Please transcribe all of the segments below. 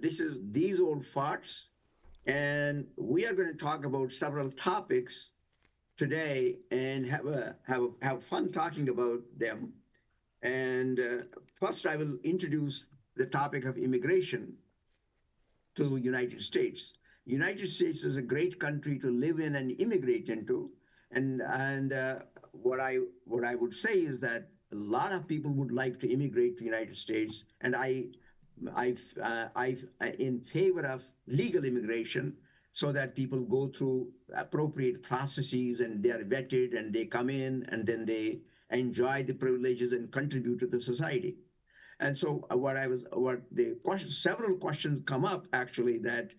This is These Old Farts, and we are going to talk about several topics today and have fun talking about them. And first, I will introduce the topic of immigration to United States. United States is a great country to live in and immigrate into, and what I would say is that a lot of people would like to immigrate to United States, and I in favor of legal immigration so that people go through appropriate processes and they are vetted and they come in and then they enjoy the privileges and contribute to the society. And so what the question, several questions come up actually that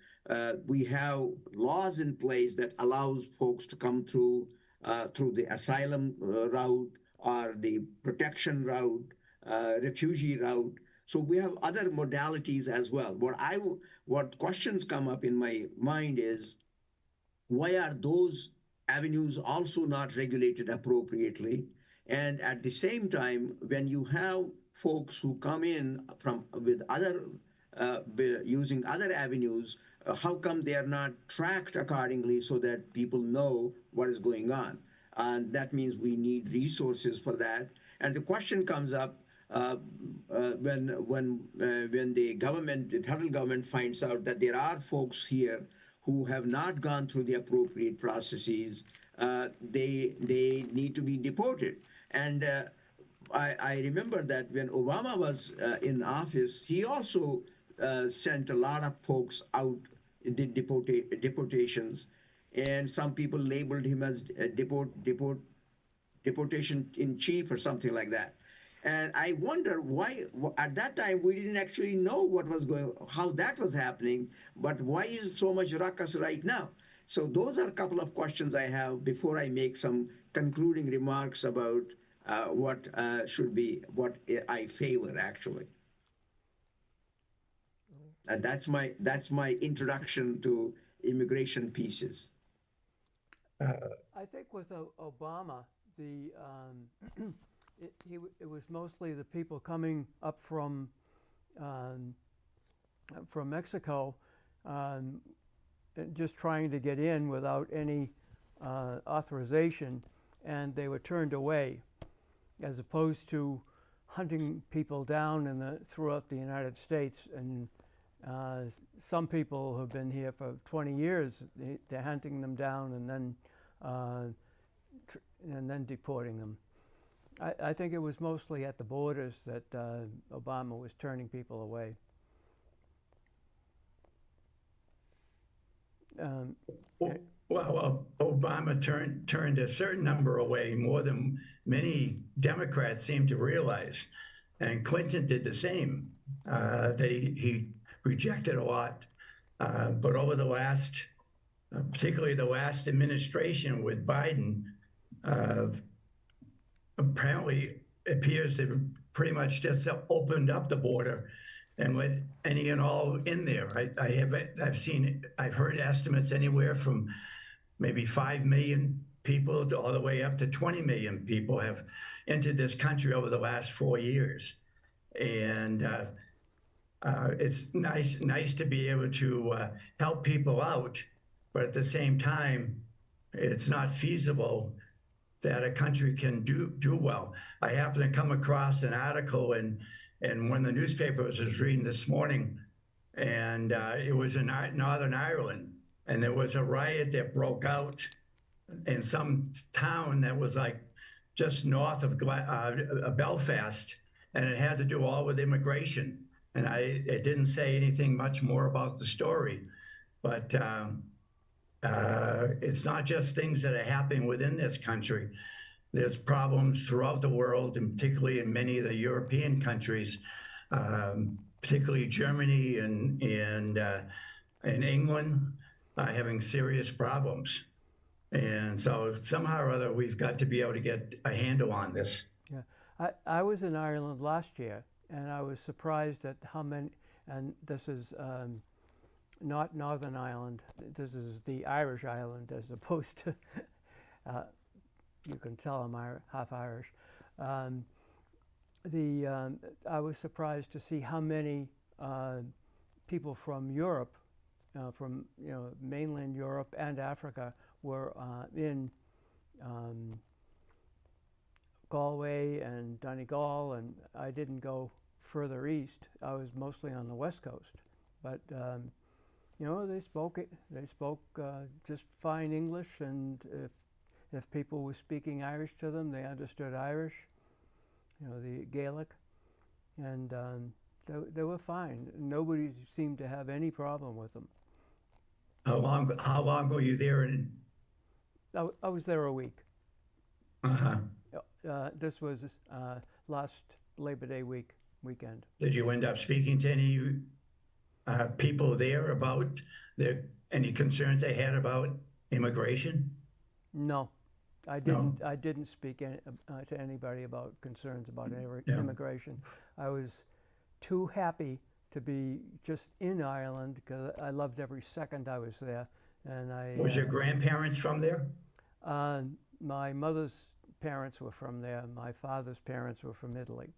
we have laws in place that allows folks to come through the asylum route or the protection route, refugee route. So we have other modalities as well. What questions come up in my mind is why are those avenues also not regulated appropriately? And at the same time, when you have folks who come in from with other using other avenues, how come they are not tracked accordingly so that people know what is going on? And that means we need resources for that. And the question comes up when the federal government finds out that there are folks here who have not gone through the appropriate processes, they need to be deported. And I remember that when Obama was in office, he also sent a lot of folks out, did deportations, and some people labeled him as deportation in chief or something like that. And I wonder why at that time we didn't actually know what was going, how that was happening, but why is so much ruckus right now? So those are a couple of questions I have before I make some concluding remarks about what I favor actually. And that's my introduction to immigration pieces. I think with Obama, it was mostly the people coming up um, from Mexico, um, just trying to get in without any authorization, and they were turned away, as opposed to hunting people down throughout the United States. And uh, some people who've been here for 20 years, they're hunting them down uh, and then deporting them. I think it was mostly at the borders that Obama was turning people away. Um, eh, Well, Obama turned a certain number away, more than many Democrats seem to realize, and Clinton did the same. That he rejected a lot, but over the last, particularly the last administration with Biden, uh, apparently appears to pretty much just opened up the border and let any and all in there. I've heard estimates anywhere from maybe 5 million people to all the way up to 20 million people have entered this country over the last 4 years. And it's nice to be able to help people out, but at the same time, it's not feasible that a country can do well. I happened to come across an article in one of the newspapers I was reading this morning, and it was in Northern Ireland, and there was a riot that broke out in some town that was like just north of Belfast, and it had to do all with immigration. And it didn't say anything much more about the story, but it's not just things that are happening within this country. There's problems throughout the world, and particularly in many of the European countries, particularly Germany and England, having serious problems. And so somehow or other, we've got to be able to get a handle on this. yeah, I was in Ireland last year, and I was surprised at how many. And this is not Northern Ireland. This is the Irish island, as opposed to. Uh, you can tell I'm half Irish. Um, I was surprised to see how many people from Europe, from mainland Europe and Africa, were in Galway and Donegal, and I didn't go further east. I was mostly on the west coast, but they spoke it. They spoke just fine English, and if people were speaking Irish to them, they understood Irish, the Gaelic, and they were fine. Nobody seemed to have any problem with them. How long were you there? And I was there a week. uh-huh. This was last Labor Day weekend. Did you end up speaking to any people there about any concerns they had about immigration? No, I No? didn't. I didn't speak to anybody about concerns about Yeah. immigration. I was too happy to be just in Ireland because I loved every second I was there. And Was your grandparents from there? my mother's parents were from there. My father's parents were from Italy.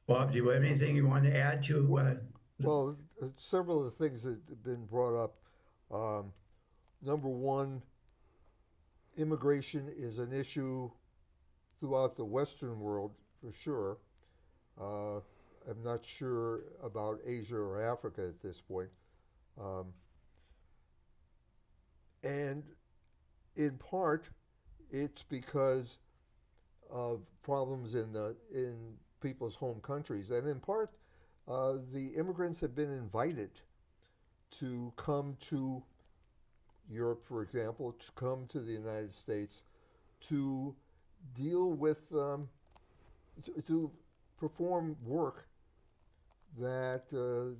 Bob, do you have anything you want to add to? Well, several of the things that have been brought up. Number one, immigration is an issue throughout the Western world for sure. I'm not sure about Asia or Africa at this point. And in part, it's because of problems in people's home countries, and in part, the immigrants have been invited to come to Europe, for example, to come to the United States to deal with, to perform work that the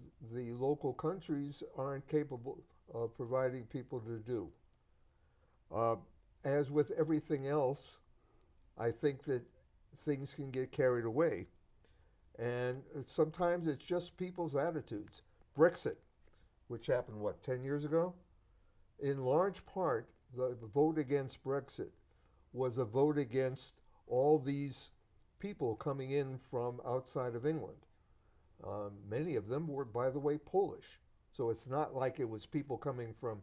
local countries aren't capable of providing people to do. As with everything else, I think that things can get carried away. And sometimes it's just people's attitudes. Brexit, which happened, 10 years ago? In large part, the vote against Brexit was a vote against all these people coming in from outside of England. Many of them were, by the way, Polish. So it's not like it was people coming from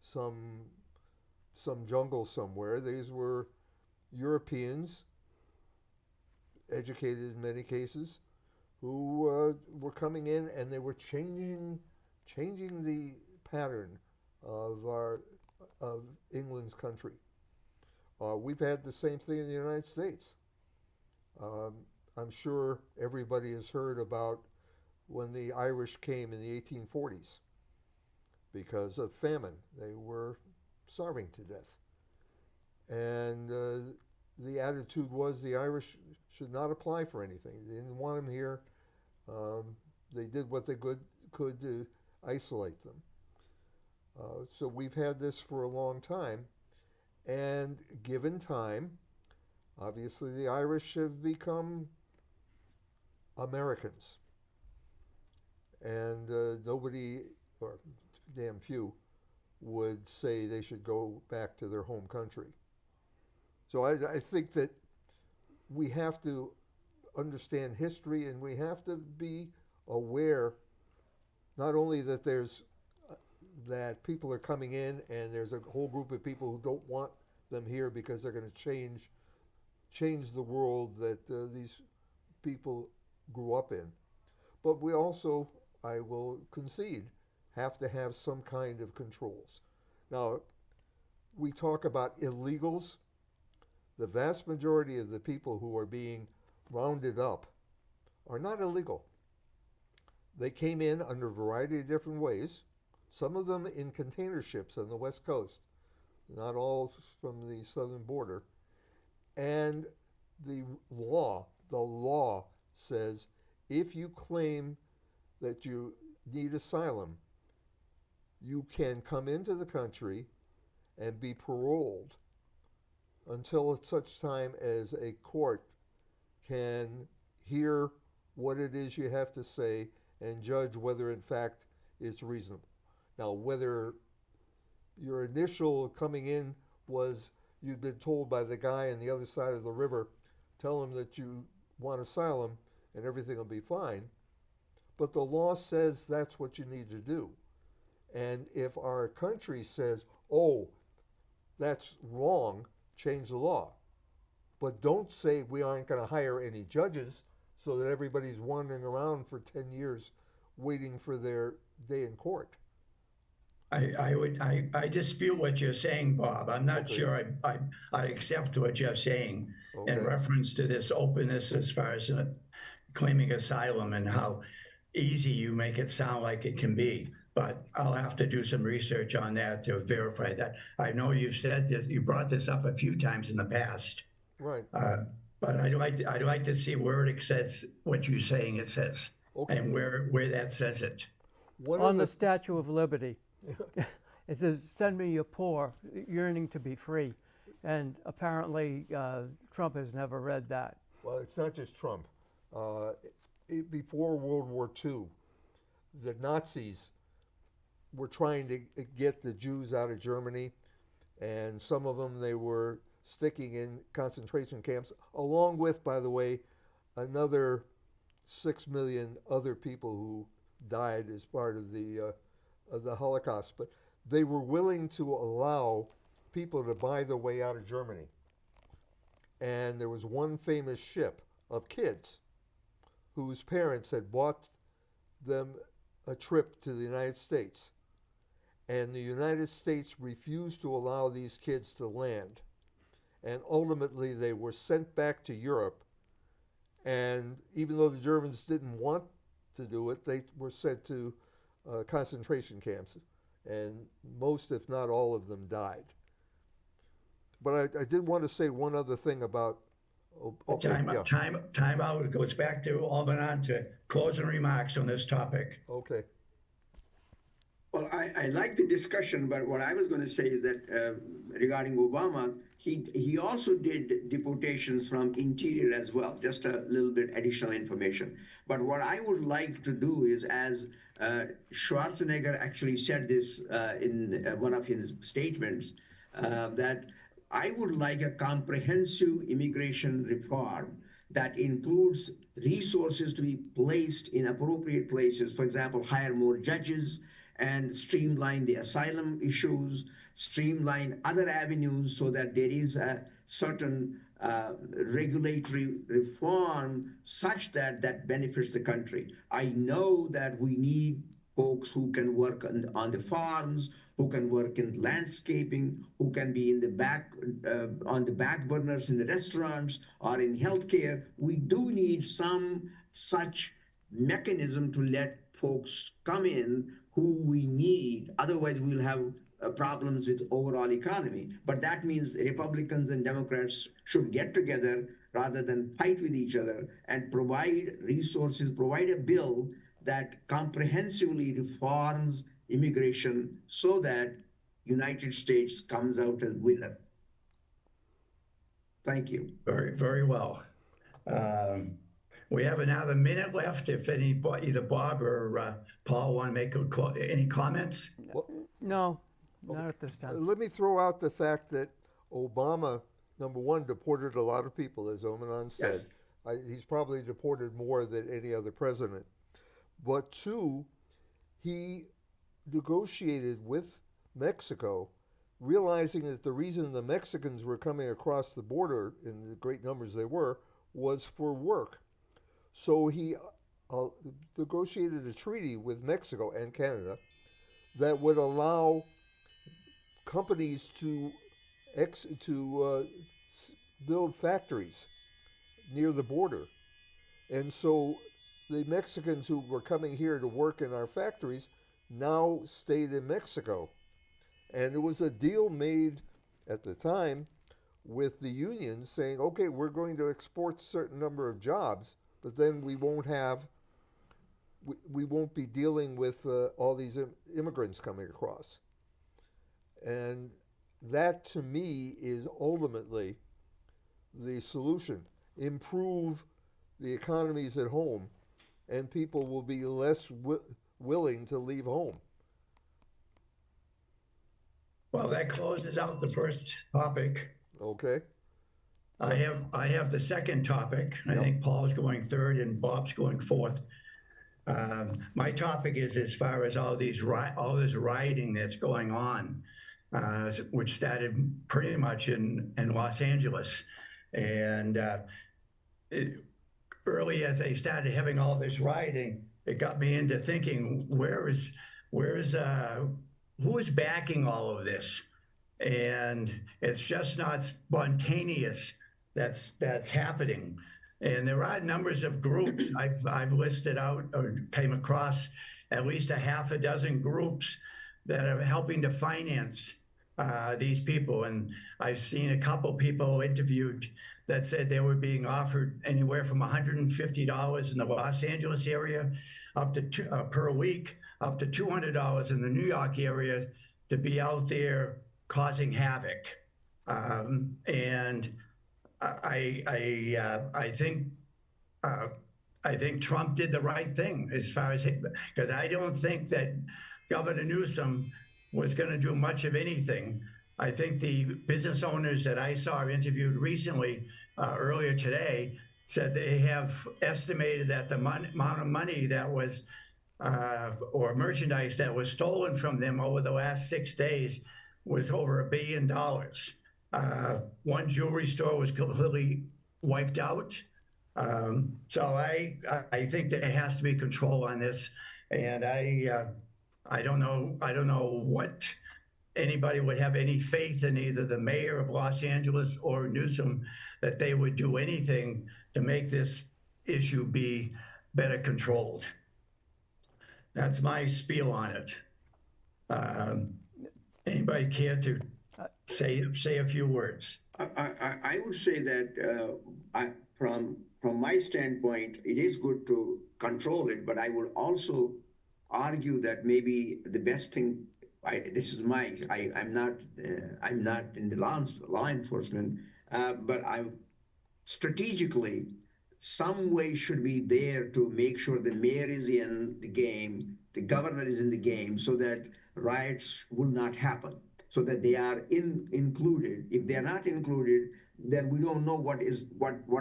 some jungle somewhere. These were Europeans, educated in many cases, who were coming in, and they were changing the pattern of England's country. We've had the same thing in the United States. I'm sure everybody has heard about when the Irish came in the 1840s because of famine. They were starving to death. And the attitude was the Irish should not apply for anything. They didn't want them here. They did what they could to isolate them. So we've had this for a long time. And given time, obviously the Irish have become Americans. And nobody, or damn few, would say they should go back to their home country. So I think that we have to understand history, and we have to be aware not only that that people are coming in and there's a whole group of people who don't want them here because they're going to change the world that these people grew up in. But we also, I will concede, have to have some kind of controls. Now, we talk about illegals. The vast majority of the people who are being rounded up are not illegal. They came in under a variety of different ways, some of them in container ships on the West Coast, not all from the southern border. And the law says if you claim that you need asylum, you can come into the country and be paroled until such time as a court can hear what it is you have to say and judge whether in fact it's reasonable. Now, whether your initial coming in was you'd been told by the guy on the other side of the river, tell him that you want asylum and everything will be fine, but the law says that's what you need to do. And if our country says, oh, that's wrong, change the law. But don't say we aren't going to hire any judges so that everybody's wandering around for 10 years waiting for their day in court. I dispute what you're saying, Bob. I'm not Okay. sure I accept what you're saying in Okay. reference to this openness as far as claiming asylum and how easy you make it sound like it can be. But I'll have to do some research on that to verify that. I know you've said this, you brought this up a few times in the past, Right. but I'd like to see where it says what you're saying it says, Okay. and where that says it. One On of the the Statue of Liberty, it says, "Send me your poor, yearning to be free," and apparently Trump has never read that. Well, it's not just Trump. Before World War II, the Nazis were trying to get the Jews out of Germany, and some of them they were sticking in concentration camps, along with, by the way, another 6 million other people who died as part of the Holocaust. But they were willing to allow people to buy their way out of Germany. And there was one famous ship of kids whose parents had bought them a trip to the United States. And the United States refused to allow these kids to land. And ultimately, they were sent back to Europe. And even though the Germans didn't want to do it, they were sent to concentration camps. And most, if not all of them, died. But I did want to say one other thing about. Okay, yeah. Time out. It goes back to Alban to closing remarks on this topic. Okay. Well, I like the discussion, but what I was going to say is that regarding Obama, he also did deportations from interior as well, just a little bit additional information. But what I would like to do is, as Schwarzenegger actually said this in one of his statements, that I would like a comprehensive immigration reform that includes resources to be placed in appropriate places. For example, hire more judges and streamline the asylum issues, streamline other avenues so that there is a certain regulatory reform such that that benefits the country. I know that we need folks who can work on the farms, who can work in landscaping, who can be in the back on the back burners in the restaurants or in healthcare. We do need some such mechanism to let folks come in who we need. Otherwise, we'll have problems with overall economy. But that means Republicans and Democrats should get together rather than fight with each other and provide resources, provide a bill that comprehensively reforms immigration so that United States comes out as winner. Thank you. Very, very well. We have another minute left. If either Bob or Paul want to make any comments. Well, No, not at this time. let me throw out the fact that Obama, number one, deported a lot of people, as Omanon said. Yes. He's probably deported more than any other president. But two, he negotiated with Mexico, realizing that the reason the Mexicans were coming across the border in the great numbers they were was for work. So he negotiated a treaty with Mexico and Canada that would allow companies to build factories near the border. And so the Mexicans who were coming here to work in our factories now stayed in Mexico. And there was a deal made at the time with the unions saying, okay, we're going to export a certain number of jobs, but then we won't be dealing with all these immigrants coming across. And that to me is ultimately the solution. Improve the economies at home, and people will be less willing to leave home. Well, that closes out the first topic. Okay. I have the second topic. I think Paul's going third and Bob's going fourth. My topic is as far as all this rioting that's going on, which started pretty much in Los Angeles, and early as they started having all this rioting, it got me into thinking, who is backing all of this? And it's just not spontaneous that's happening. And there are numbers of groups I've listed out or came across at least a half a dozen groups that are helping to finance these people. And I've seen a couple people interviewed that said they were being offered anywhere from $150 in the Los Angeles area up to per week, up to $200 in the New York area to be out there causing havoc. And I think I think Trump did the right thing as far as, because I don't think that Governor Newsom was going to do much of anything. I think the business owners that I saw interviewed recently, earlier today, said they have estimated that the amount of money that was, or merchandise that was stolen from them over the last 6 days was over $1 billion. One jewelry store was completely wiped out. So I think there has to be control on this, and I don't know what anybody would have any faith in either the mayor of Los Angeles or Newsom that they would do anything to make this issue be better controlled. That's my spiel on it. Anybody care to say a few words? I would say that from my standpoint, it is good to control it, but I would also argue that maybe the best thing. I'm not in the law enforcement, but strategically, some way should be there to make sure the mayor is in the game, the governor is in the game, so that riots will not happen, so that they are included. If they are not included, then we don't know what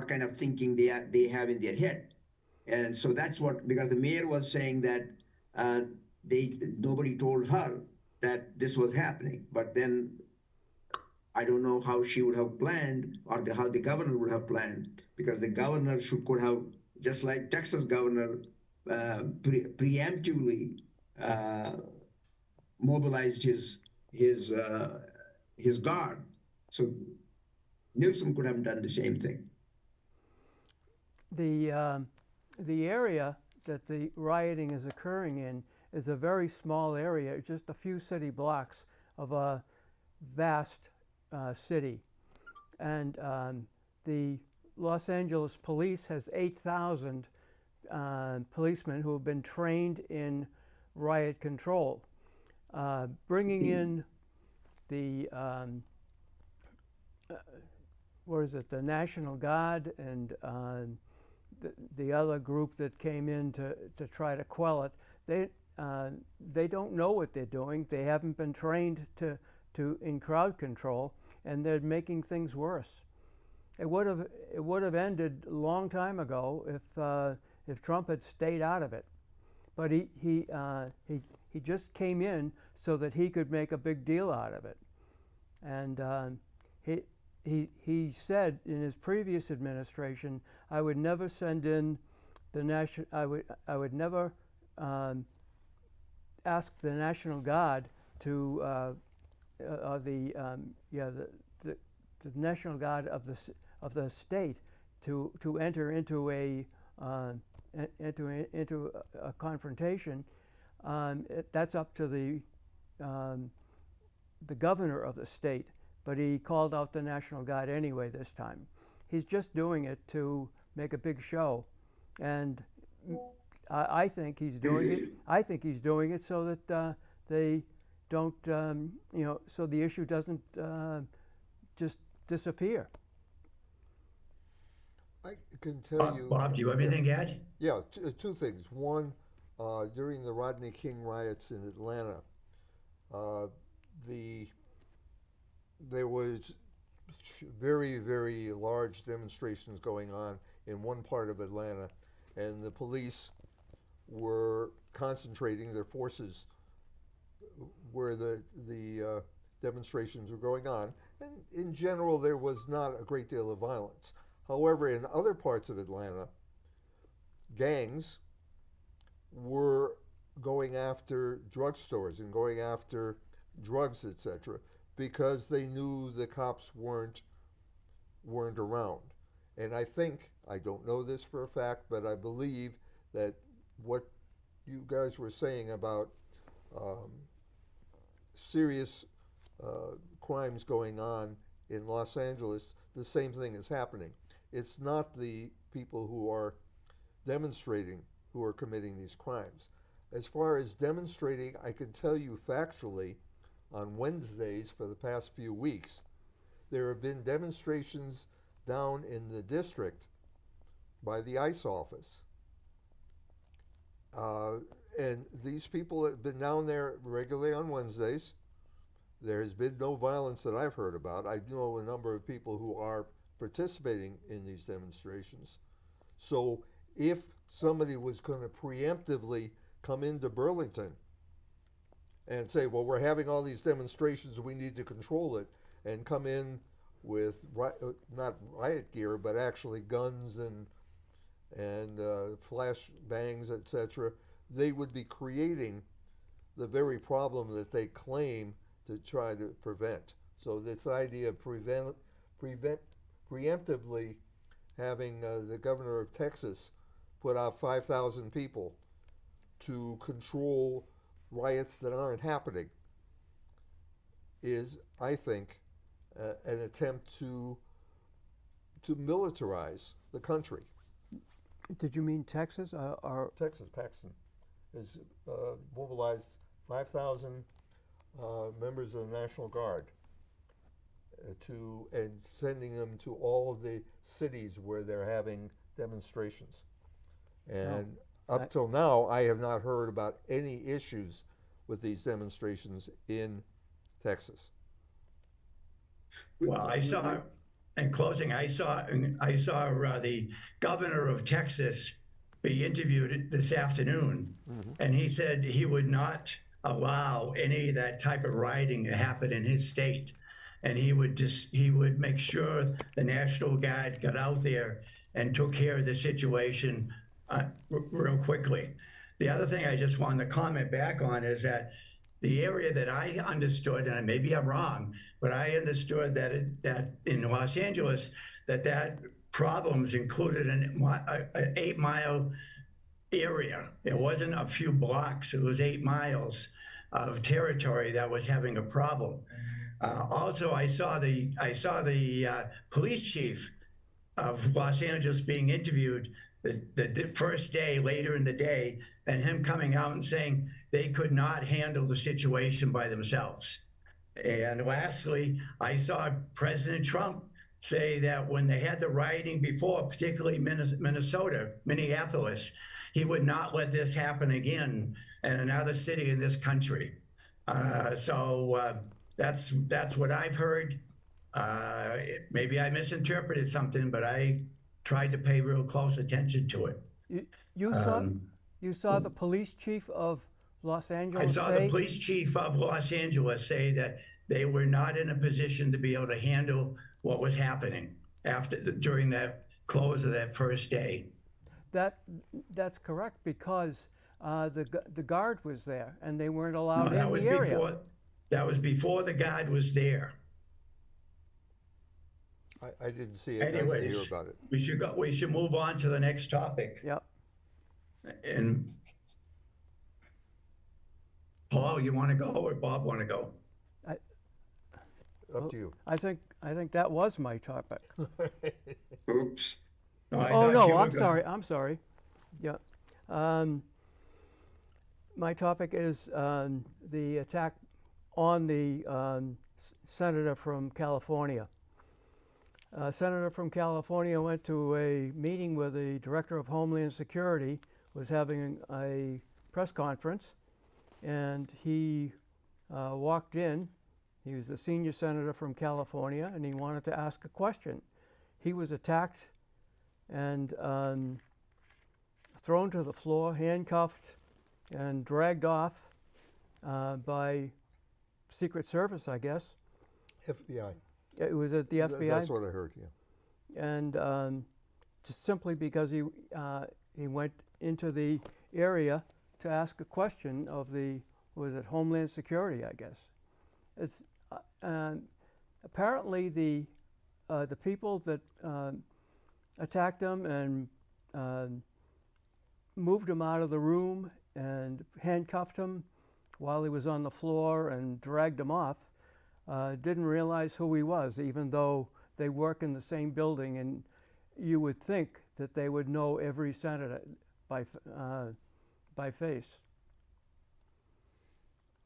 kind of thinking they have in their head. And so that's what, because the mayor was saying that nobody told her that this was happening, but then I don't know how she would have planned, or how the governor would have planned, because the governor could have, just like Texas governor, preemptively mobilized his guard. So Newsom could have done the same thing. The area that the rioting is occurring in is a very small area, just a few city blocks of a vast city. And the Los Angeles police has 8,000 policemen who have been trained in riot control. Bringing in the, the National Guard and the other group that came in to try to quell it, they don't know what they're doing. They haven't been trained in crowd control, and they're making things worse. It would have ended a long time ago if Trump had stayed out of it, but he just came in so that he could make a big deal out of it, and he said in his previous administration, I would never send in the national. I would never ask the National Guard to the National Guard of the state to enter into a confrontation. That's up to the governor of the state. But he called out the National Guard anyway this time. He's just doing it to make a big show, and I think he's doing it. I think he's doing it so that they don't, so the issue doesn't just disappear. I can tell you. Bob, do you have anything to add? Yeah, two things. One, during the Rodney King riots in Atlanta, there was very, very large demonstrations going on in one part of Atlanta, and the police were concentrating their forces where the demonstrations were going on. And in general, there was not a great deal of violence. However, in other parts of Atlanta, gangs were going after drugstores and going after drugs, etc., because they knew the cops weren't around. And I think, I don't know this for a fact, but I believe that what you guys were saying about serious crimes going on in Los Angeles, the same thing is happening. It's not the people who are demonstrating who are committing these crimes. As far as demonstrating, I can tell you factually, on Wednesdays for the past few weeks, there have been demonstrations down in the district by the ICE office. And these people have been down there regularly on Wednesdays. There has been no violence that I've heard about. I know a number of people who are participating in these demonstrations. So if somebody was going to preemptively come into Burlington and say, well, we're having all these demonstrations, we need to control it, and come in with not riot gear, but actually guns and flash bangs, etc., they would be creating the very problem that they claim to try to prevent. So this idea of preemptively having the governor of Texas put out 5,000 people to control riots that aren't happening is, I think, an attempt to militarize the country. Did you mean Texas or Texas, Paxton, has mobilized 5,000 members of the National Guard and sending them to all of the cities where they're having demonstrations. And up till now, I have not heard about any issues with these demonstrations in Texas. Well, I saw, in closing, I saw the governor of Texas be interviewed this afternoon, and he said he would not allow any of that type of rioting to happen in his state, and he would make sure the National Guard got out there and took care of the situation real quickly. The other thing I just wanted to comment back on is that the area that I understood, and maybe I'm wrong, but I understood that in Los Angeles, that problems included an 8-mile area. It wasn't a few blocks; it was 8 miles of territory that was having a problem. Also, I saw the police chief of Los Angeles being interviewed the first day, later in the day, and him coming out and saying they could not handle the situation by themselves. And lastly, I saw President Trump say that when they had the rioting before, particularly Minneapolis, he would not let this happen again in another city in this country. So that's what I've heard. Maybe I misinterpreted something, but I tried to pay real close attention to it. You saw the police chief of Los Angeles I saw the police chief of Los Angeles say that they were not in a position to be able to handle what was happening during that close of that first day. That's correct, because the guard was there and they weren't allowed No, that in was the area. That was before the guard was there. I didn't see it. Anyways, I didn't hear about it. We should move on to the next topic. Yep. And Paul, you want to go, or Bob want to go? Up to you. I think that was my topic. Oops. No, I Oh thought no, you were I'm gonna- sorry. I'm sorry. Yeah. My topic is the attack on the senator from California. Senator from California went to a meeting where the Director of Homeland Security was having a press conference, and he walked in. He was the senior senator from California, and he wanted to ask a question. He was attacked and thrown to the floor, handcuffed, and dragged off by Secret Service, I guess. FBI. It was at the FBI. That's what I heard, yeah. And just simply because he went into the area to ask a question of was it Homeland Security, I guess. It's apparently the people that attacked him and moved him out of the room and handcuffed him while he was on the floor and dragged him off didn't realize who he was, even though they work in the same building, and you would think that they would know every senator by face.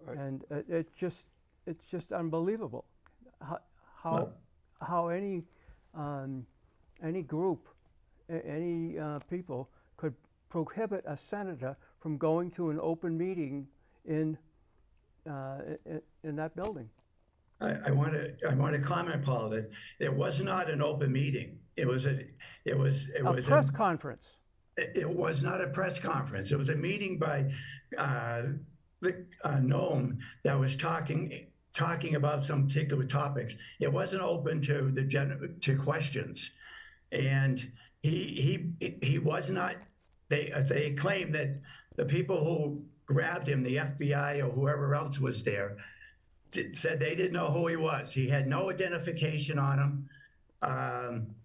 And it's just unbelievable how any group, any people could prohibit a senator from going to an open meeting in that building. I want to comment, Paul, that it was not an open meeting. It was a Press conference. It was not a press conference. It was a meeting by the NOM that was talking about some particular topics. It wasn't open to questions, and he was not. They claim that the people who grabbed him, the FBI or whoever else was there, said they didn't know who he was. He had no identification on him,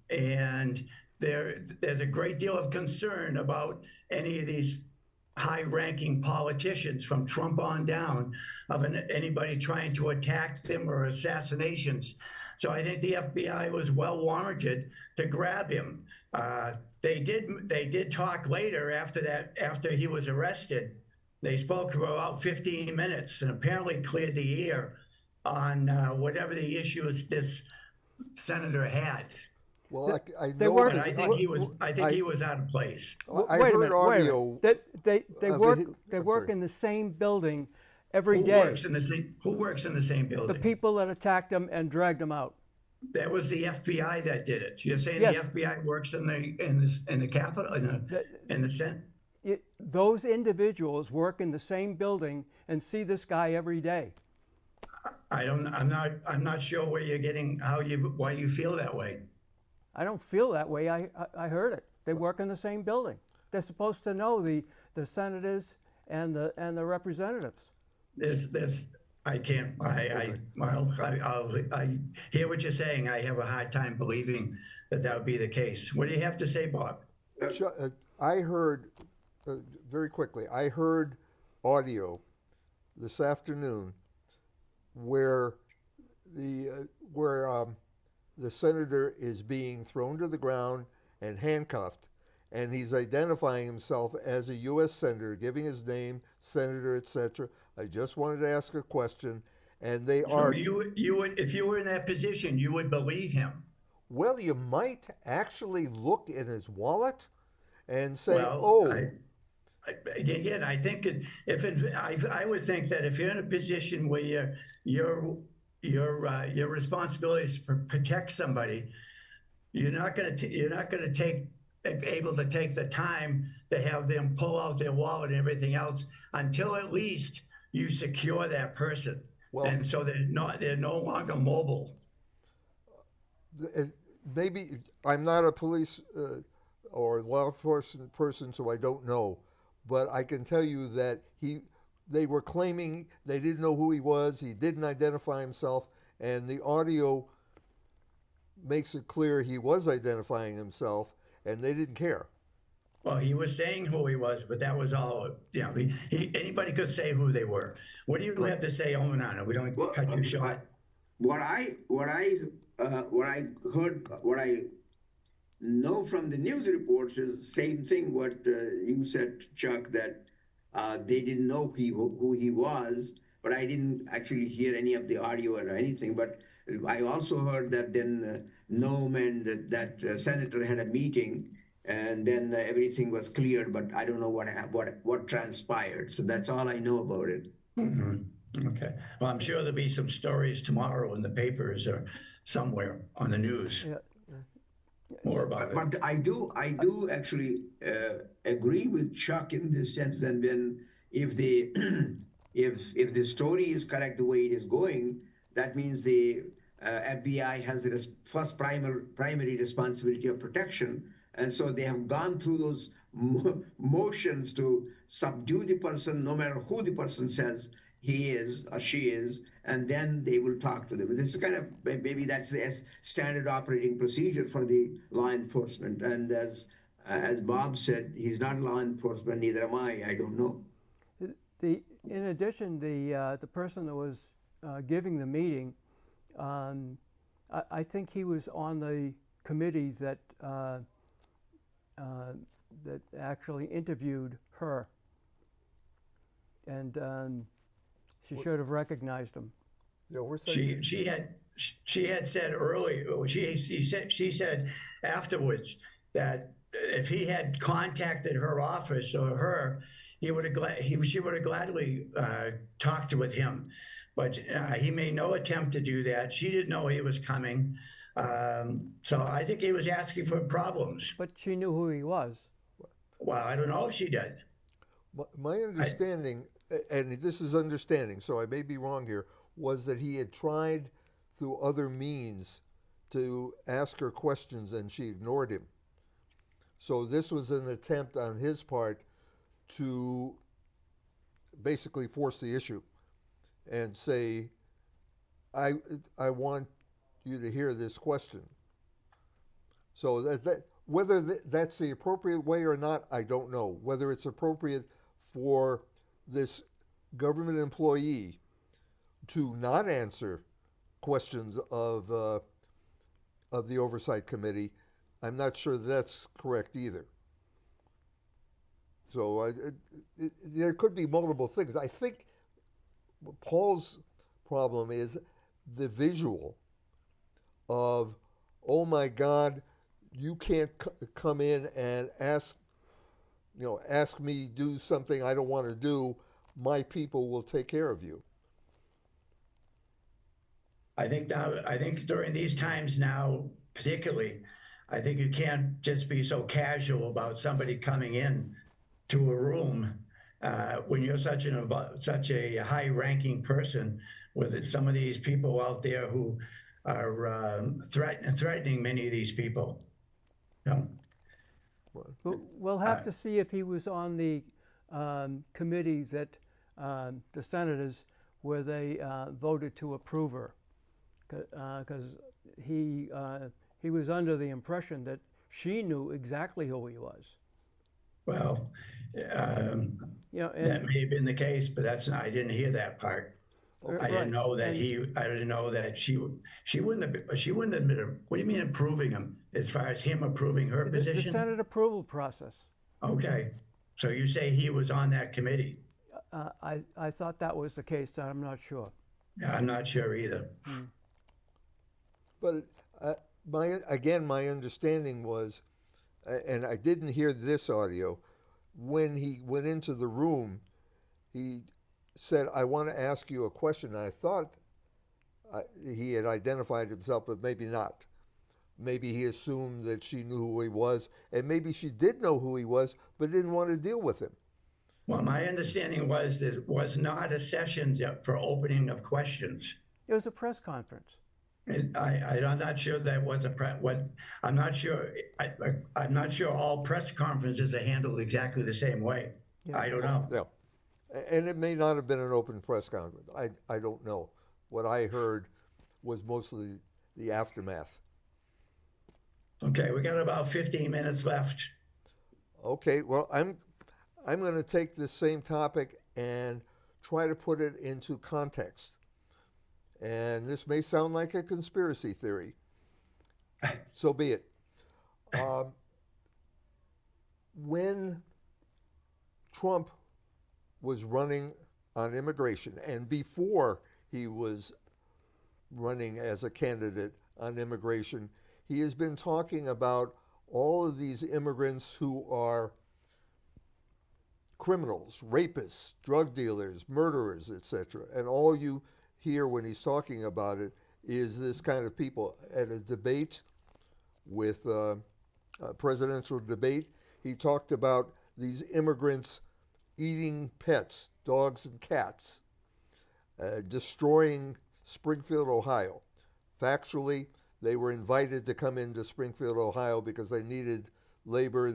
and there's a great deal of concern about any of these high-ranking politicians from Trump on down of anybody trying to attack them or assassinations. So I think the FBI was well warranted to grab him. They did talk later after he was arrested. They spoke for about 15 minutes and apparently cleared the air on whatever the issues this senator had. Well, I They know. weren't- But I think he was out of place. I Wait a heard minute, audio. They of work. it- They I'm work sorry. in the same building every Who day. works in the same The building? people that attacked him and dragged him out. That was the FBI that did it. You're saying Yes. the FBI works in the Capitol in the Senate? Those individuals work in the same building and see this guy every day. I'm not sure where you're getting why you feel that way. I don't feel that way. I heard it. They work in the same building. They're supposed to know the senators and the representatives. I can't. I hear what you're saying. I have a hard time believing that would be the case. What do you have to say, Bob? I heard, very quickly, I heard audio this afternoon where the senator is being thrown to the ground and handcuffed, and he's identifying himself as a U.S. senator, giving his name, senator, etc. I just wanted to ask a question, and they are. So you would, if you were in that position, you would believe him. Well, you might actually look in his wallet and say, Well, "Oh." Again, I think I would think that if you're in a position where your responsibility is to protect somebody, you're not going to able to take the time to have them pull out their wallet and everything else until at least you secure that person. Well, and so they're no longer mobile. Maybe I'm not a police or law enforcement person, so I don't know. But I can tell you that they were claiming they didn't know who he was. He didn't identify himself, and the audio makes it clear he was identifying himself, and they didn't care. Well, he was saying who he was, but that was all. Anybody could say who they were. What do you have to say, Omanana? We don't cut you short. What I heard, what I know from the news reports is the same thing what you said, Chuck, that they didn't know who he was, but I didn't actually hear any of the audio or anything. But I also heard that then Noam and that senator had a meeting, and then everything was cleared, but I don't know what transpired. So that's all I know about it. Mm-hmm. Okay. Well, I'm sure there'll be some stories tomorrow in the papers or somewhere on the news. Yeah. more about it. But I do actually agree with Chuck in this sense that when if the if the story is correct the way it is going, that means the FBI has the first primary responsibility of protection, and so they have gone through those motions to subdue the person, no matter who the person says he is or she is, and then they will talk to them. This is kind of maybe that's the standard operating procedure for the law enforcement. And as Bob said, he's not law enforcement, neither am I. I don't know. In addition, the person that was giving the meeting, I think he was on the committee that that actually interviewed her, and she should have recognized him. Yeah, we're saying She had said earlier. She said afterwards that if he had contacted her office or her, she would have gladly talked with him, but he made no attempt to do that. She didn't know he was coming, so I think he was asking for problems. But she knew who he was. Well, I don't know if she did. my understanding, and this is understanding, so I may be wrong here, was that he had tried through other means to ask her questions and she ignored him. So this was an attempt on his part to basically force the issue and say, I want you to hear this question. So whether that's the appropriate way or not, I don't know. Whether it's appropriate for this government employee to not answer questions of the oversight committee, I'm not sure that's correct either. So there could be multiple things. I think Paul's problem is the visual of, oh my God, you can't come in and ask me do something I don't want to do. My people will take care of you. I think during these times now, particularly, I think you can't just be so casual about somebody coming in to a room when you're such a high-ranking person with some of these people out there who are threatening many of these people. You know? We'll have to see if he was on the committee that the senators where they voted to approve her, because he was under the impression that she knew exactly who he was. Well, that may have been the case, but I didn't hear that part. I didn't know that I didn't know that she wouldn't have been. What do you mean approving him? As far as him approving her position? The Senate approval process. Okay, so you say he was on that committee? I thought that was the case. I'm not sure. Yeah, I'm not sure either. But my understanding was, and I didn't hear this audio, when he went into the room, he said, I want to ask you a question. And I thought he had identified himself, but maybe not. Maybe he assumed that she knew who he was, and maybe she did know who he was, but didn't want to deal with him. Well, my understanding was that it was not a session for opening of questions. It was a press conference. And I'm not sure that was I'm not sure. I'm not sure all press conferences are handled exactly the same way. Yeah. I don't know. Yeah. And it may not have been an open press conference. I don't know. What I heard was mostly the aftermath. Okay, we got about 15 minutes left. Okay, well, I'm going to take this same topic and try to put it into context. And this may sound like a conspiracy theory. So be it. When Trump was running on immigration, and before he was running as a candidate on immigration, he has been talking about all of these immigrants who are criminals, rapists, drug dealers, murderers, etc. And all you hear when he's talking about it is this kind of people. At a debate with presidential debate. He talked about these immigrants eating pets, dogs and cats, destroying Springfield, Ohio. Factually, they were invited to come into Springfield, Ohio because they needed labor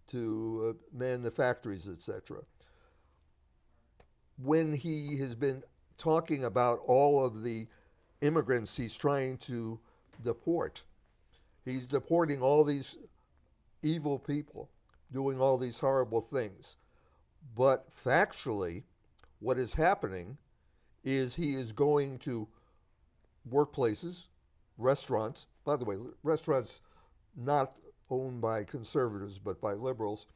to man the factories, etc. When he has been talking about all of the immigrants he's trying to deport, he's deporting all these evil people, doing all these horrible things. But factually, what is happening is he is going to workplaces, restaurants. By the way, restaurants not owned by conservatives but by liberals,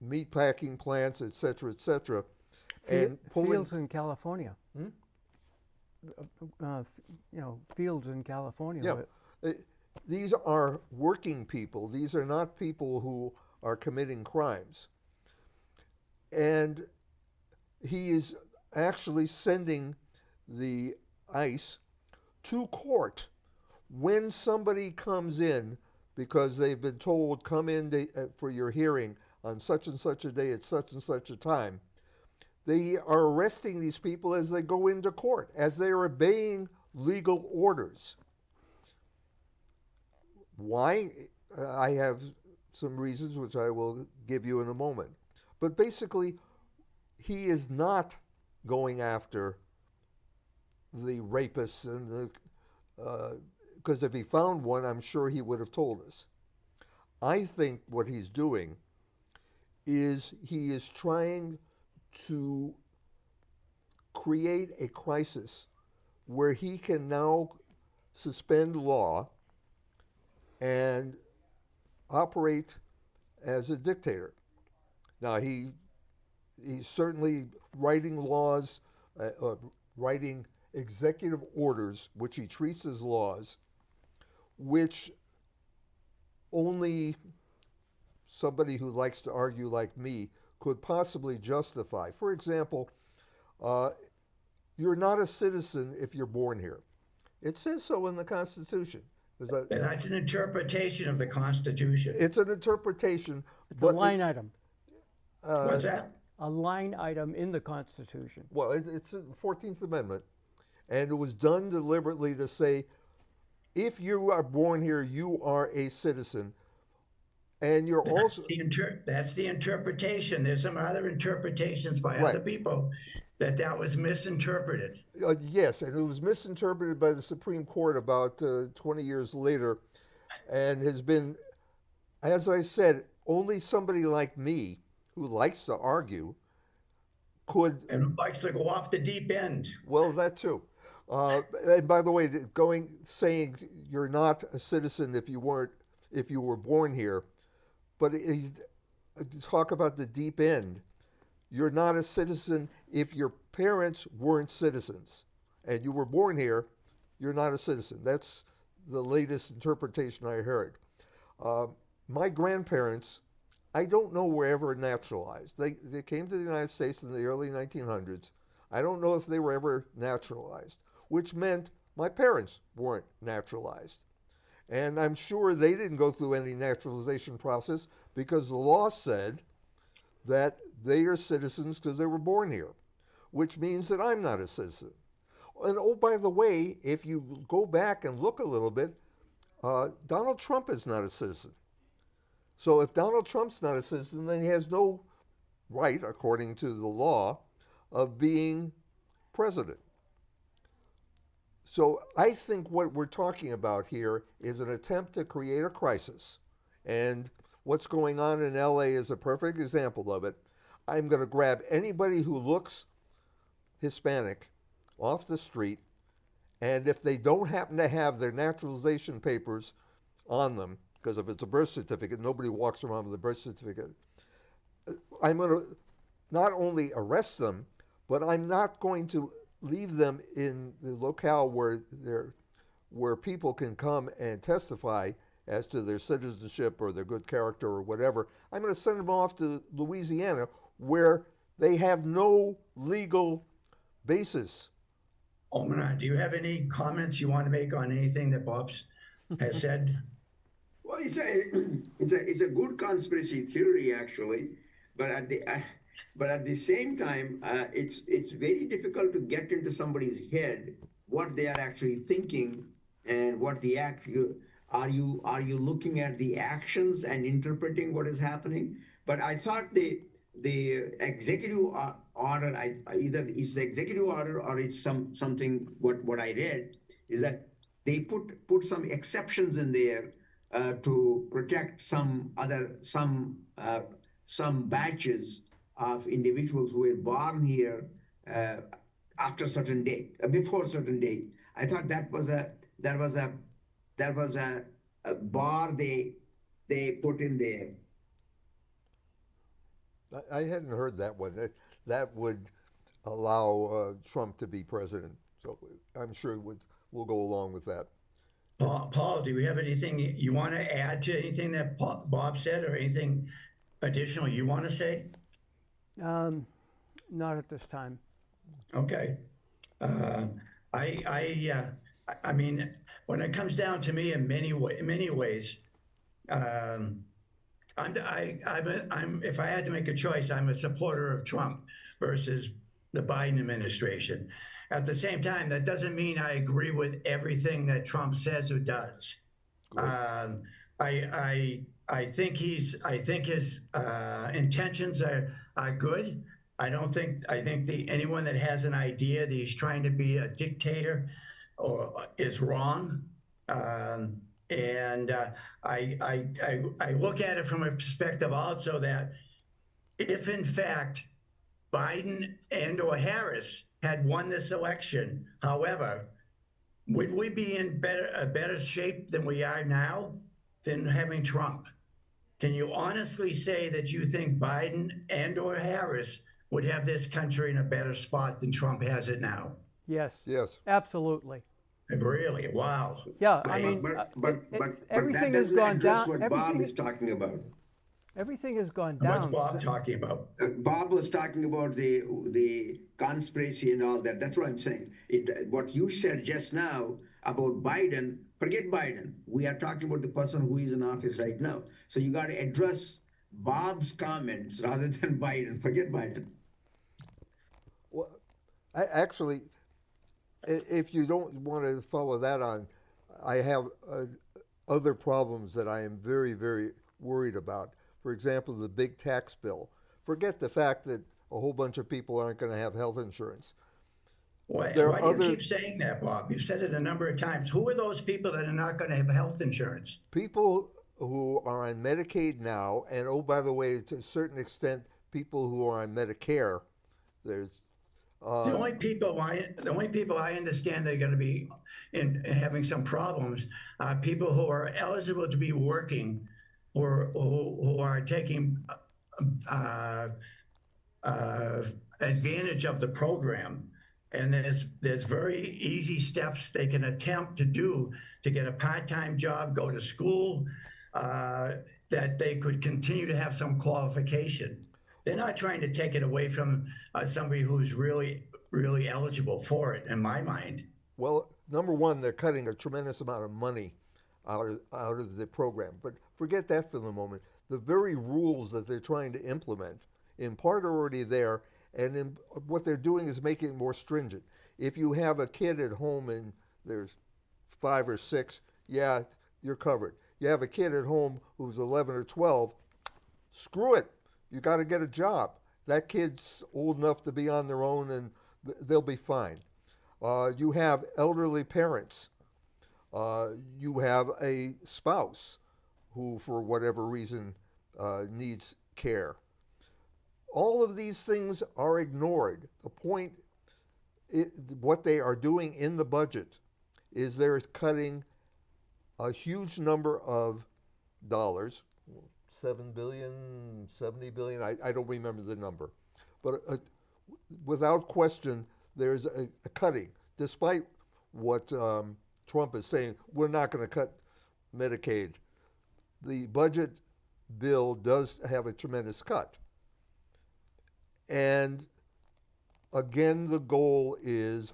meat packing plants, etc., and pulling. Fields in California. Fields in California. Yeah, these are working people. These are not people who are committing crimes. And he is actually sending the ICE to court when somebody comes in because they've been told, come in for your hearing on such and such a day at such and such a time. They are arresting these people as they go into court, as they are obeying legal orders. Why? I have some reasons which I will give you in a moment. But basically, he is not going after the rapists and the because if he found one, I'm sure he would have told us. I think what he's doing is he is trying to create a crisis where he can now suspend law and operate as a dictator. Now he's certainly writing laws, writing executive orders, which he treats as laws, which only somebody who likes to argue like me could possibly justify. For example, you're not a citizen if you're born here. It says so in the Constitution. That's an interpretation of the Constitution. It's an interpretation. It's a line item. What's that? A line item in the Constitution. Well, it's the 14th Amendment, and it was done deliberately to say, if you are born here, you are a citizen, and you're also... That's the interpretation. There's some other interpretations by other people that was misinterpreted. Yes, and it was misinterpreted by the Supreme Court about 20 years later, and has been, as I said, only somebody like me who likes to argue could... And who likes to go off the deep end. Well, that too. And by the way, saying you're not a citizen if you were born here, but talk about the deep end. You're not a citizen if your parents weren't citizens, and you were born here. You're not a citizen. That's the latest interpretation I heard. My grandparents, I don't know were ever naturalized. They came to the United States in the early 1900s. I don't know if they were ever naturalized, which meant my parents weren't naturalized. And I'm sure they didn't go through any naturalization process because the law said that they are citizens because they were born here, which means that I'm not a citizen. And oh, by the way, if you go back and look a little bit, Donald Trump is not a citizen. So if Donald Trump's not a citizen, then he has no right, according to the law, of being president. So I think what we're talking about here is an attempt to create a crisis. And what's going on in LA is a perfect example of it. I'm going to grab anybody who looks Hispanic off the street, and if they don't happen to have their naturalization papers on them, because if it's a birth certificate, nobody walks around with a birth certificate, I'm going to not only arrest them, but I'm not going to leave them in the locale where people can come and testify as to their citizenship or their good character or whatever. I'm going to send them off to Louisiana, where they have no legal basis. Omenar, do you have any comments you want to make on anything that Bob's has said? Well, it's a good conspiracy theory actually, but at the same time, it's very difficult to get into somebody's head what they are actually thinking and what the act. Are you looking at the actions and interpreting what is happening? But I thought the executive order, either it's the executive order or it's something what I read is that they put some exceptions in there to protect some batches of individuals who were born here uh, after certain date, before certain date. I thought that was a bar they put in there. I hadn't heard that one. That would allow Trump to be president. So I'm sure we'll go along with that. Paul, do you have anything you want to add to anything that Bob said, or anything additional you want to say? Um, Not at this time. Okay. Uh, I mean, when it comes down to me, in many ways, um, if I had to make a choice, I'm a supporter of Trump versus the Biden administration. At the same time, that doesn't mean I agree with everything that Trump says or does. Good. I think his intentions are good. I think anyone that has an idea that he's trying to be a dictator or is wrong. And I look at it from a perspective also that if in fact Biden and or Harris had won this election, however, would we be in a better shape than we are now than having Trump? Can you honestly say that you think Biden and or Harris would have this country in a better spot than Trump has it now? Yes, Yes. absolutely. Really? Wow. Yeah, I I- mean, But that everything has doesn't gone address down. what Bob is talking about. Everything has gone What's down. Bob talking about? Bob was talking about the conspiracy and all that. That's what I'm saying. What you said just now about Biden, forget Biden. We are talking about the person who is in office right now. So you got to address Bob's comments rather than Biden. Forget Biden. Well, actually, if you don't want to follow that on, I have other problems that I am very, very worried about. For example, the big tax bill. Forget the fact that a whole bunch of people aren't going to have health insurance. Why There do are you keep saying that, Bob? You've said it a number of times. Who are those people that are not going to have health insurance? people who are on Medicaid now, and oh, by the way, to a certain extent, people who are on Medicare. There's The only people I understand that are going to be in having some problems are people who are eligible to be working, or who are taking uh, uh, advantage of the program. And there's very easy steps they can attempt to do to get a part-time job, go to school, that they could continue to have some qualification. They're not trying to take it away from somebody who's really, really eligible for it, in my mind. Well, number one, they're cutting a tremendous amount of money out of the program. But forget that for the moment. The very rules that they're trying to implement, in part, are already there, and what they're doing is making it more stringent. If you have a kid at home and there's 5 or 6, yeah, you're covered. You have a kid at home who's 11 or 12, screw it. You got to get a job. That kid's old enough to be on their own, and they'll be fine. You have elderly parents. You have a spouse who, for whatever reason, needs care. All of these things are ignored. The point, what they are doing in the budget is they're cutting a huge number of dollars, 7 billion, 70 billion, I don't remember the number. But without question, there's a cutting. Despite what Trump is saying, we're not going to cut Medicaid. The budget bill does have a tremendous cut. And again, the goal is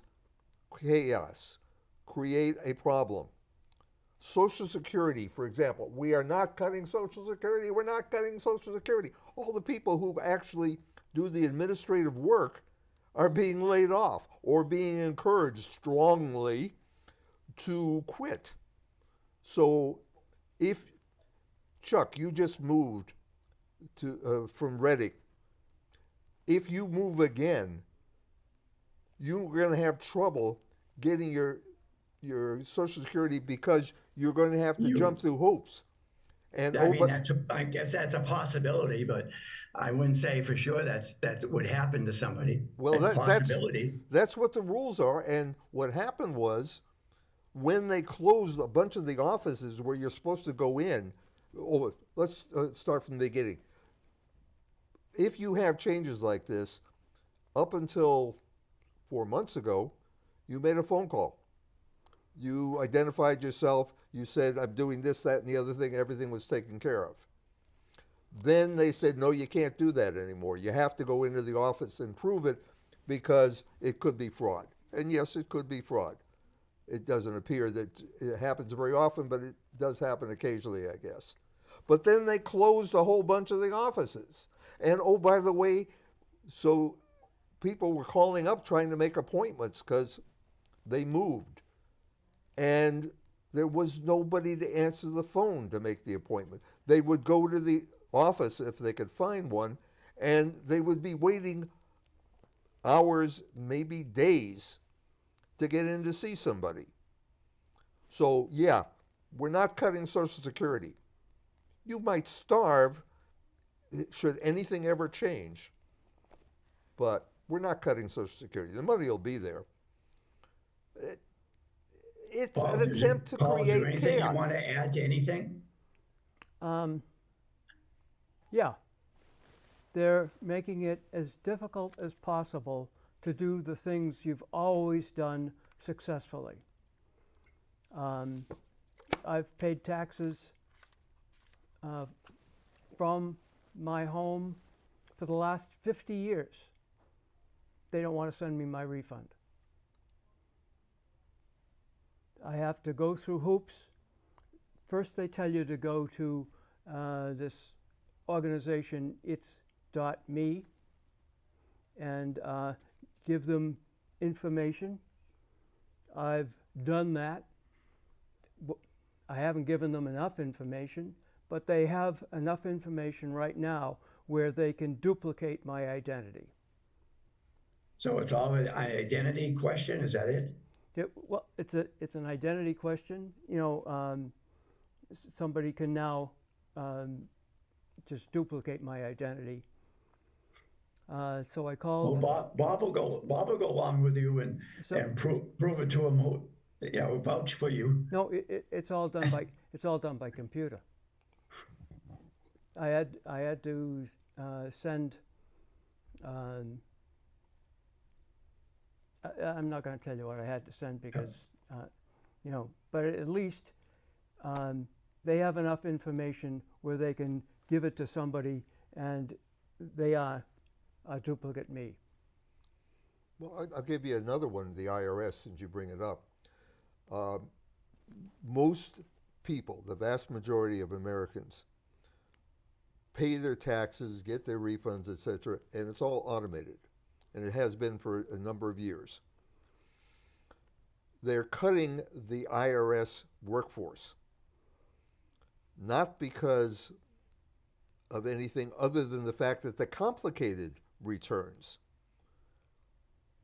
chaos, create a problem. Social Security, for example, we are not cutting Social Security, we're not cutting Social Security. All the people who actually do the administrative work are being laid off or being encouraged strongly to quit. So if, Chuck, you just moved from Reading, if you move again, you're going to have trouble getting your Social Security because you're going to have to jump You, through hoops. And I mean, I guess that's a possibility, but I wouldn't say for sure that would happen to somebody. well, It's a that's possibility. what the rules are. And what happened was when they closed a bunch of the offices where you're supposed to go in. Oh, let's start from the beginning. If you have changes like this, up until 4 months ago, you made a phone call. You identified yourself. You said, I'm doing this, that, and the other thing. Everything was taken care of. Then they said, no, you can't do that anymore. You have to go into the office and prove it because it could be fraud. And yes, it could be fraud. It doesn't appear that it happens very often, but it does happen occasionally, I guess. But then they closed a whole bunch of the offices. And oh, by the way, so people were calling up trying to make appointments because they moved. And there was nobody to answer the phone to make the appointment. They would go to the office if they could find one, and they would be waiting hours, maybe days, to get in to see somebody. So, yeah, we're not cutting Social Security. You might starve should anything ever change, but we're not cutting Social Security. The money will be there. It's Paul, an attempt to Paul, is there create anything you want chaos. to add to anything? Yeah, they're making it as difficult as possible to do the things you've always done successfully. I've paid taxes from my home for the last 50 years. They don't want to send me my refund. I have to go through hoops. First, they tell you to go to this organization, it's.me, and give them information. I've done that. I haven't given them enough information, but they have enough information right now where they can duplicate my identity. So it's all an identity question. Is that it? Well, it's an identity question. You know, somebody can now just duplicate my identity. So I Well, called. Bob will go along with you and So- and prove it to him. Who, vouch for you. No, it's all done by computer. I had to send. I'm not going to tell you what I had to send because, you know, but at least they have enough information where they can give it to somebody and they are a duplicate me. Well, I'll give you another one, the IRS, since you bring it up. Most people, the vast majority of Americans, pay their taxes, get their refunds, etc., and it's all automated. And it has been for a number of years. They're cutting the IRS workforce, not because of anything other than the fact that the complicated returns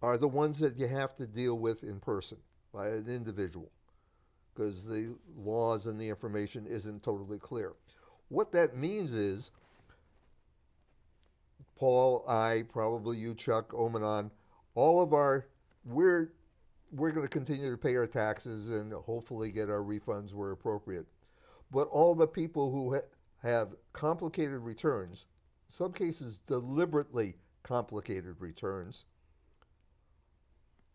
are the ones that you have to deal with in person by an individual, because the laws and the information isn't totally clear. What that means is, Paul, I, probably you, Chuck, Omanon, all of we're going to continue to pay our taxes and hopefully get our refunds where appropriate. But all the people who have complicated returns, in some cases deliberately complicated returns,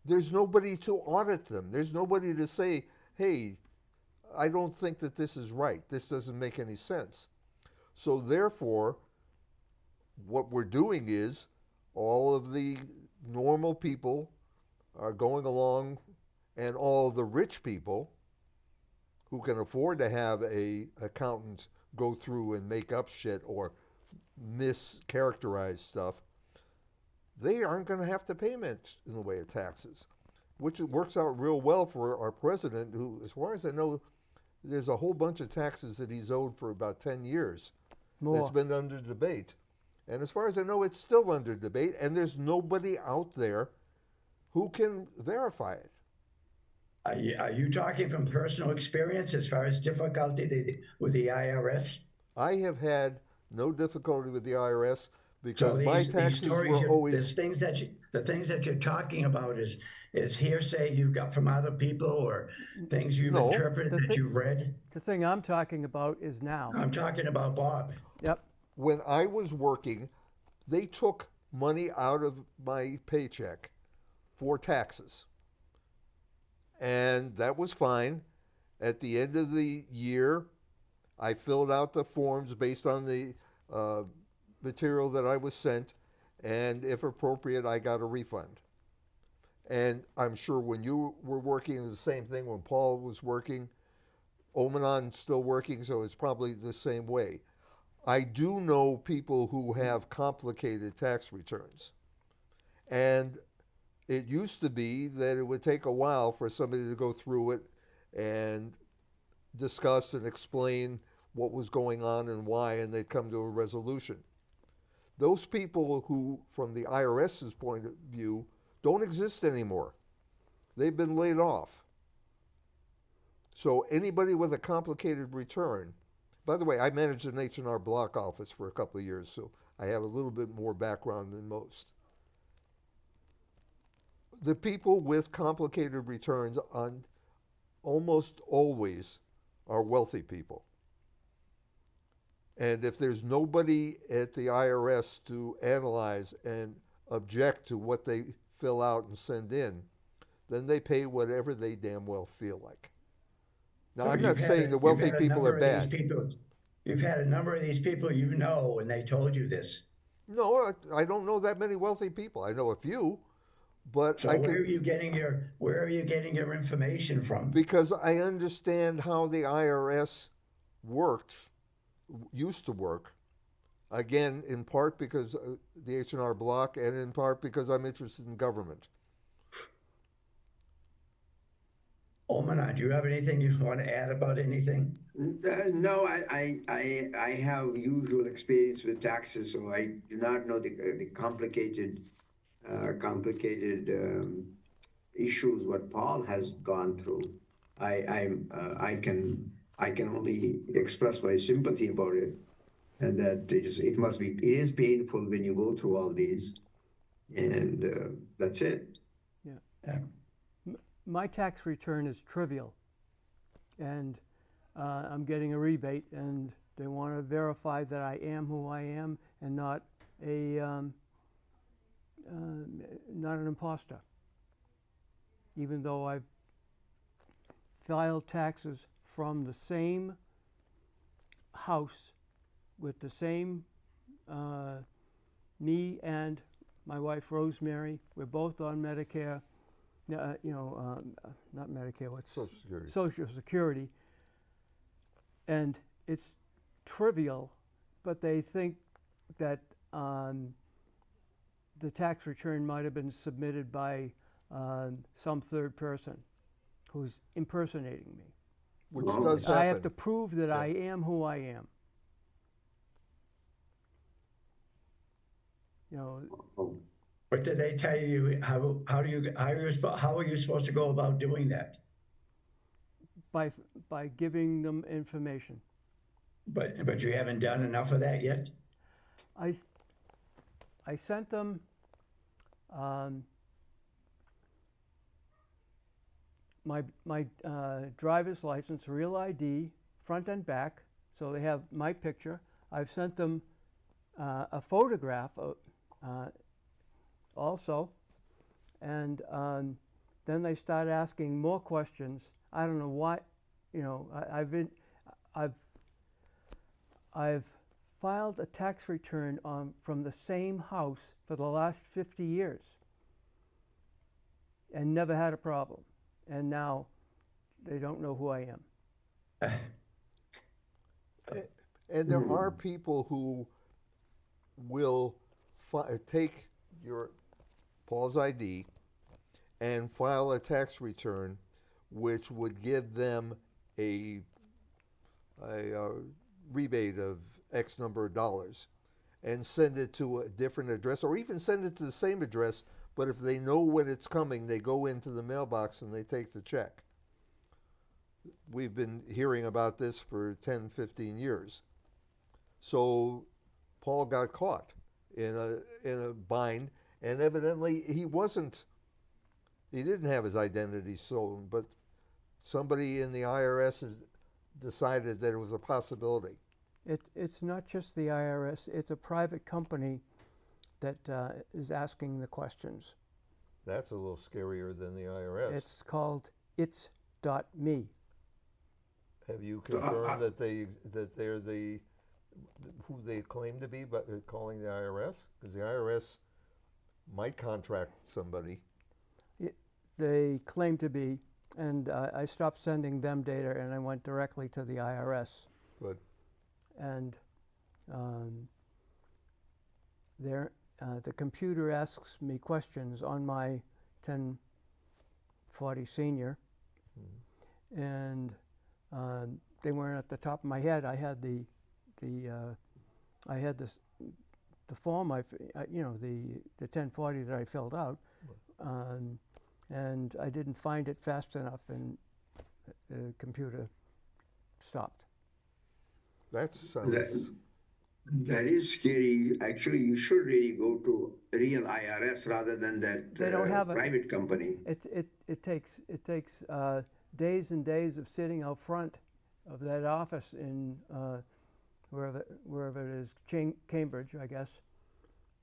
there's nobody to audit them. There's nobody to say, hey, I don't think that this is right. This doesn't make any sense. So therefore, what we're doing is all of the normal people are going along, and all the rich people who can afford to have a accountant go through and make up shit or mischaracterize stuff, they aren't going to have to pay much in the way of taxes, which works out real well for our president, who, as far as I know, there's a whole bunch of taxes that he's owed for about 10 years. More. It's been under debate. And as far as I know, it's still under debate, and there's nobody out there who can verify it. Are you talking from personal experience as far as difficulty with the IRS? I have had no difficulty with the IRS So because my these taxes stories, were always. there's things that the things that you're talking about is hearsay you got from other people or things you've No. interpreted that you've read. The thing I'm talking about is now. I'm talking about Bob. Yep. When I was working, they took money out of my paycheck for taxes. And that was fine. At the end of the year, I filled out the forms based on the material that I was sent, and if appropriate, I got a refund. And I'm sure when you were working, the same thing. When Paul was working, Omanon's still working, so it's probably the same way. I do know people who have complicated tax returns. And it used to be that it would take a while for somebody to go through it and discuss and explain what was going on and why, and they'd come to a resolution. Those people who, from the IRS's point of view, don't exist anymore. They've been laid off. So anybody with a complicated return, by the way, I managed an H&R Block office for a couple of years, so I have a little bit more background than most. The people with complicated returns on almost always are wealthy people. And if there's nobody at the IRS to analyze and object to what they fill out and send in, then they pay whatever they damn well feel like. Now, So I'm not saying the wealthy people are bad. You've had a number of these people you know, and they told you this. No, I don't know that many wealthy people. I know a few, but So where are you getting your information from? Because I understand how the IRS used to work. Again, in part because the H&R Block, and in part because I'm interested in government. Oman, do you have anything you want to add about anything? No, I have usual experience with taxes, so I do not know the complicated issues what Paul has gone through. I can only express my sympathy about it, and that it is painful when you go through all these, and that's it. Yeah. My tax return is trivial, and I'm getting a rebate, and they want to verify that I am who I am and not an imposter. Even though I've filed taxes from the same house with the same me and my wife Rosemary, we're both on Medicare. Not Medicare. What's Social Security? Social Security, and it's trivial, but they think that the tax return might have been submitted by some third person who's impersonating me. Which does happen. I have to prove that I am who I am. You know. But did they tell you how are you supposed to go about doing that? By giving them information. But you haven't done enough of that yet? I sent them my driver's license, real ID, front and back, so they have my picture. I've sent them a photograph also, and then they start asking more questions. I don't know why, I've filed a tax return from the same house for the last 50 years and never had a problem. And now they don't know who I am. And there are people who will take your Paul's ID and file a tax return, which would give them a, a rebate of X number of dollars, and send it to a different address, or even send it to the same address. But if they know when it's coming, they go into the mailbox and they take the check. We've been hearing about this for 10, 15 years. So Paul got caught in a bind, and evidently he didn't have his identity stolen, but somebody in the IRS has decided that it was a possibility. It's not just the IRS, it's a private company that is asking the questions. That's a little scarier than the IRS. It's called It's.me. Have you confirmed that they're the who they claim to be, but they're calling the IRS? Because the IRS might contract somebody. They claim to be, and I stopped sending them data and I went directly to the IRS. Good. And the computer asks me questions on my 1040 senior, and they weren't at the top of my head. I had the form the 1040 that I filled out, and I didn't find it fast enough, and the computer stopped. That sounds. That is scary. Actually, you should really go to real IRS rather than that They don't have private company. It takes days and days of sitting out front of that office in wherever it is, Cambridge, I guess,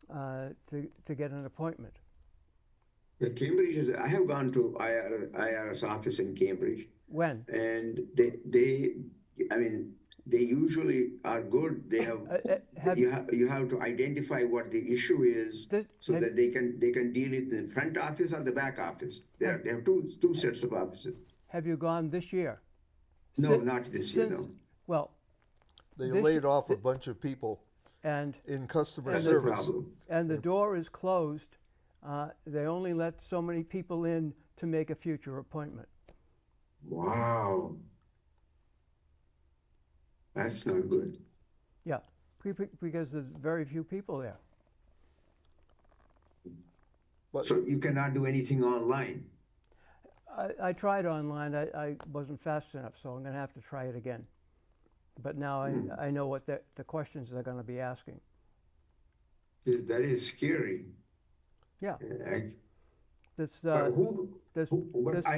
to get an appointment. The Cambridge is. I have gone to IRS office in Cambridge. When? And they usually are good. They have you have to identify what the issue is so that they can deal it in the front office or the back office. They have two sets of offices. Have you gone this year? No, not this year. No. Well, They laid off a bunch of people and in customer That's service. a problem. and the door is closed. They only let so many people in to make a future appointment. Wow. That's not good. Yeah, because there's very few people there. But So you cannot do anything online. I tried online. I wasn't fast enough, so I'm going to have to try it again. But now I know what the questions they're going to be asking. That is scary. Yeah. This But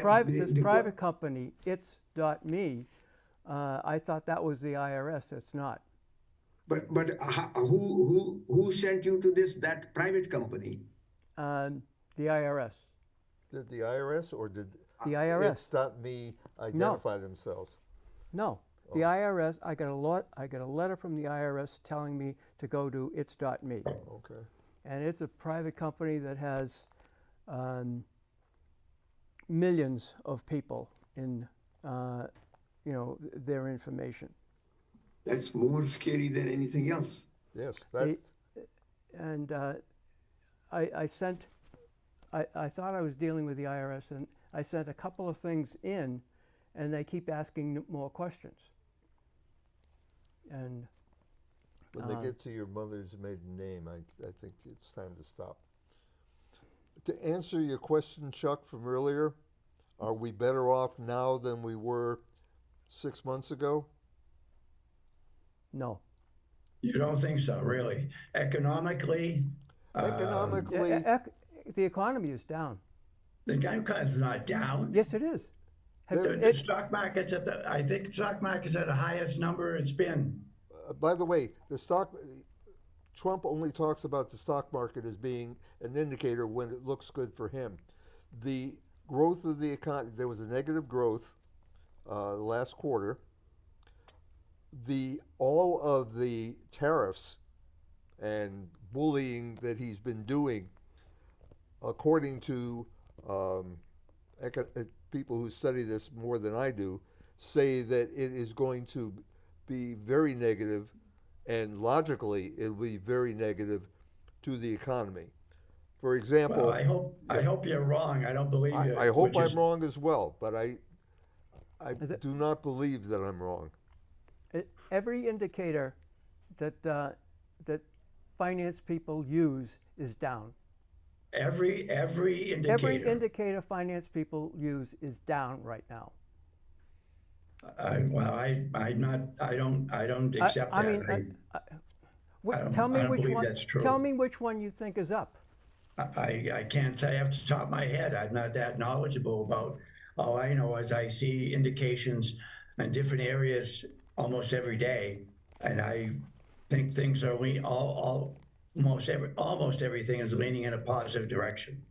private company, It's.me, I thought that was the IRS. It's not. But who sent you to that private company? The IRS. did the IRS or did The IRS. It's.me identify themselves? No. The IRS. I got a letter from the IRS telling me to go to It's.me. Okay. And it's a private company that has millions of people in their information. That's more scary than anything else. Yes. And I thought I was dealing with the IRS, and I sent a couple of things in, and they keep asking more questions. And when they get to your mother's maiden name, I think it's time to stop. To answer your question, Chuck, from earlier, are we better off now than we were 6 months ago? no. You don't think so, really? Economically, Economically, The economy is down. the is not down. Yes, it is. The stock market's I think stock market's at the highest number it's been. by the way, Trump only talks about the stock market as being an indicator when it looks good for him. The growth of the economy, there was a negative growth last quarter. All of the tariffs and bullying that he's been doing, according to people who study this more than I do, say that it is going to be very negative, and logically it will be very negative to the economy. For example, Well, I hope you're wrong. I don't believe you, I hope which is, I'm wrong as well, but I Is it- do not believe that I'm wrong. Every indicator that finance people use is down. every Every indicator. indicator finance people use is down right now. Well, I don't accept I that. mean, tell I me don't which believe one. that's true. Tell me which one you think is up. I can't say off the top of my head. I'm not that knowledgeable about. All I know is I see indications in different areas almost every day, and I think things are almost everything is leaning in a positive direction.